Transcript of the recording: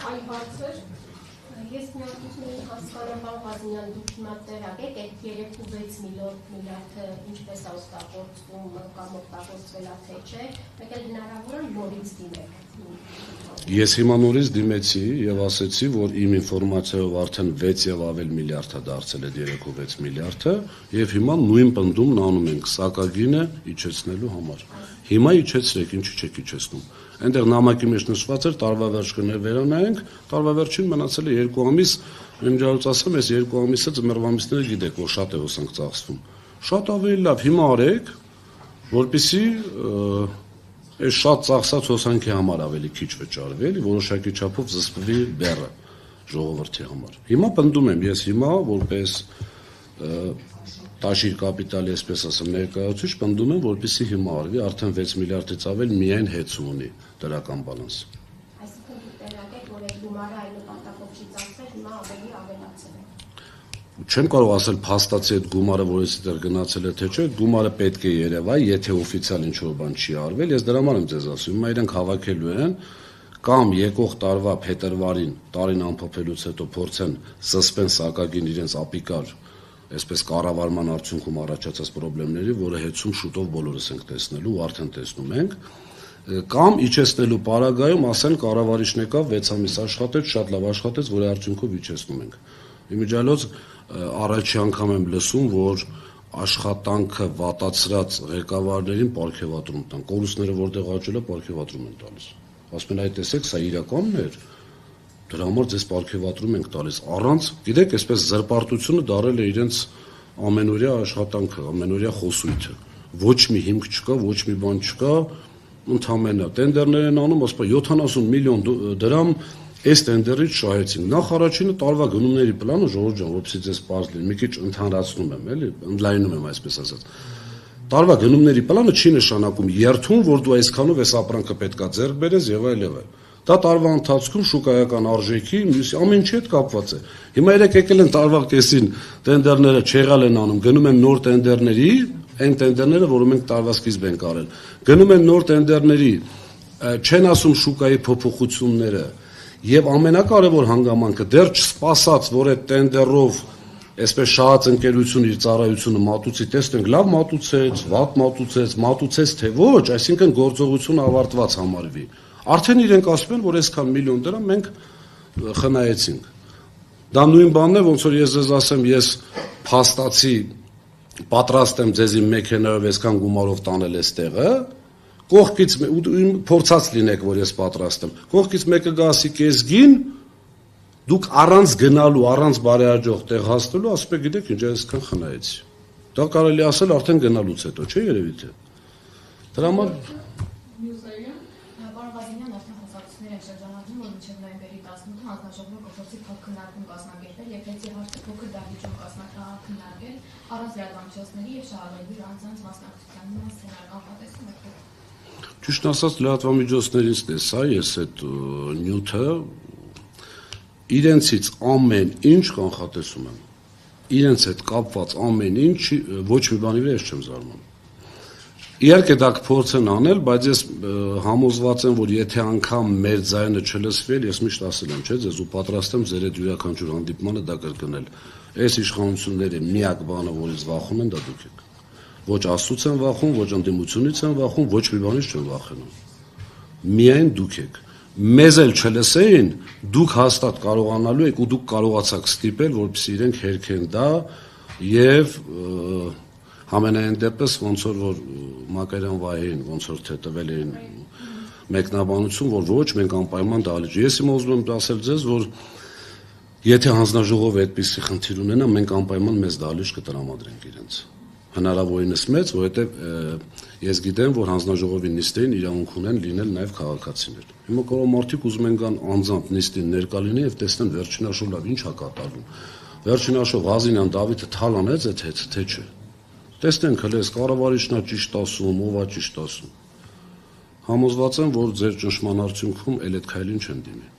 Այ հարցեր, ես միանգություն հասկանում բան Ղազինյան դուք հիմա տեղակ եք, այդ 3.6 միլիարդը ինչպես է օգտագործվում կամ օգտագործվել է թե չէ, մեկ էլ հնարավոր է նորից դիմեք։ Ես հիմա նորից դիմեցի եւ ասեցի, որ իմ ինֆորմացիայով արդեն 6 եւ ավել միլիարդ է դարձել այդ 3.6 միլիարդը եւ հիմա նույն պնդումն անում ենք սակագինը իջեցնելու համար։ Հիմա իջեցրեք, ինչի՞ չեք իջեցնում։ Այնտեղ նամակի մեջ նշված էր տարվա վերջ կներվերանայինք, տարվա վերջին մնացել է 2 ամիս, իմջալուց ասեմ, այս 2 ամիսը ձմեռվա ամիսները գիտեք, որ շատ է հոսանք ծախսվում։ Շատ ավելի լավ, հիմա արեք, որպեսզի այս շատ ծախսած հոսանքի համար ավելի քիչ վճարվի, էլի որոշակի չափով զսպվի բեռը ժողովրդի համար։ Հիմա պնդում եմ, ես հիմա որպես տաշիր կապիտալի, այսպես ասեմ, ներկայացուցիչ պնդում եմ, որպեսզի հիմա արվի, արդեն 6 միլիարդից ավել միայն հեծում ունի դրական բալանս։ Այսինքն դուք տեղակ եք, որ այդ գումարը այլ նպատակով չի ծախսվել, հիմա ավելի ավելացել է։ Չեմ կարող ասել փաստացի այդ գումարը, որ այստեղ գնացել է թե չէ, այդ գումարը պետք է երևա, եթե օֆիցիալ ինչ-որ բան չի արվել, ես դրա համար եմ ձեզ ասում, հիմա իրենք հավաքելու են կամ եկող տարվա փետրվարին տարին ամփոփելուց հետո փորձեն զսպեն սակագին իրենց ապիկար այսպես կառավարման արդյունքում առաջացած խնդիրների, որը հեծում շուտով բոլորս ենք տեսնելու, ու արդեն տեսնում ենք, կամ իջեցնելու պարագայում ասեն կառավարիչն եկավ 6 ամիս աշխատեց, շատ լավ աշխատեց, որի արդյունքով իջեցնում ենք։ Իմիջիալոց առաջի անգամ եմ լսում, որ աշխատանքը վատացրած ղեկավարներին պարգևատրում տան, կորուստները որտեղ աճել է պարգևատրում են տալիս։ Ասում են, այ տեսեք, սա իրականն էր։ Դրա համար ձեզ պարգևատրում ենք տալիս, առանց, գիտեք, այսպես զրպարտությունը դարել է իրենց ամենօրյա աշխատանքը, ամենօրյա խոսույթը։ Ոչ մի հիմք չկա, ոչ մի բան չկա, ընդամենը տենդերներ են անում, ասում 70 միլիոն դրամ այս տենդերից շահեցին։ Նախ առաջինը տարվա գնումների պլանը, ժողովուրդ ջան, որպեսզի ձեզ պարզ լինի, մի քիչ ընդհանրացնում եմ, էլի, ընդլայնում եմ, այսպես ասած։ Տարվա գնումների պլանը չի նշանակում երթում, որ դու այսքանով այս ապրանքը պետքա ձեռք բերես եւ այլ եւ այլ։ Դա տարվա ընթացքում շուկայական արժեքի ամեն ինչի հետ կապված է։ Հիմա երեք եկել են տարվա կեսին տենդերները չեղալ են անում, գնում են նոր տենդերների, այն տենդերները, որը մենք տարվա սկիզբ ենք արել։ Գնում են նոր տենդերների, չեն ասում շուկայի փոփոխությունները, եւ ամենակարևոր հանգամանքը դեռ չսպասած, որ այդ տենդերով այսպես շահած ընկերություն իր ծառայությունը մատուցի, տեսնենք լավ մատուցեց, վատ մատուցեց թե ոչ, այսինքն գործողությունը ավարտված համարվի։ Արդեն իրենք ասում են, որ այսքան միլիոն դրամ մենք խնայեցինք։ Դա նույն բանն է, ոնց որ ես ձեզ ասեմ, ես փաստացի պատրաստ եմ ձեզ իմ մեքենայով այսքան գումարով տանել այստեղը, կողքից փորձած լինեք, որ ես պատրաստ եմ։ Կողքից մեկը գա ասի կեսգին, դուք առանց գնալու, առանց բարեհաջող տեղ հասնելու, ասում եք, գիտեք, ինչ այսքան խնայեցի։ Դա կարելի ասել արդեն գնալուց հետո, չէ՞ երևի թե։ Դրա համար շրջանառվում, որ մինչև նոյեմբերի 18-ը հանձնաժողովը կփորձի քննարկում կազմակերպել եւ հետի հարցը փոքր դահլիճում քննարկել առանց լրատվամիջոցների եւ շահագրգիռ անձանց մասնակցության սցենարական պատեսում եք։ Ճիշտ ասած լրատվամիջոցներից տեսա ես այդ նյութը իրենցից ամեն ինչ կանխատեսում եմ։ Իրենց հետ կապված ամեն ինչ ոչ մի բանի վրա ես չեմ զարմանում։ Իհարկե դա կփորձ են անել, բայց ես համոզված եմ, որ եթե անգամ մեր ձայնը չլսվի, ես միշտ ասել եմ, չէ՞, ձեզ ու պատրաստ եմ ձեր այդ յուրաքանչյուր հանդիպմանը դա կրկնել։ Այս իշխանությունների միակ բանը, որից վախում են, դա դուք եք։ Ոչ Աստծուց են վախում, ոչ ընդդիմությունից են վախում, ոչ մի բանից չեն վախենում։ Միայն դուք եք։ Մեզ էլ չլսեին, դուք հաստատ կարողանալու եք ու դուք կարողացաք ստիպել, որպեսզի իրենք հերքեն դա եւ Համենայն դեպս ոնց որ Մակարյան Վահեին ոնց որ թե տվել էին մեկնաբանություն, որ ոչ մենք անպայման դահլիճ։ Ես հիմա ուզում եմ ասել ձեզ, որ եթե հանձնաժողովը այդպիսի խնդիր ունենա, մենք անպայման մեզ դահլիճ կտրամադրենք իրենց։ Հնարավորինս մեծ, որովհետև ես գիտեմ, որ հանձնաժողովի նիստերին իրավունք ունեն լինել նաև քաղաքացիներ։ Հիմա կարող մարդիկ ուզում են գան անձամբ նիստին ներկա լինեն եւ տեսնեն վերջինաշով լավ ինչ է կատարվում։ Վերջինաշով Ղազինյան Դավիթը թալանեց այդ հետ, թե չէ։ Տեսնենք հələ այս կառավարիչն է ճիշտ ասում, ով է ճիշտ ասում։ Համոզված եմ, որ ձեր ճնշման արդյունքում էլ այդ քայլին չեն դիմի։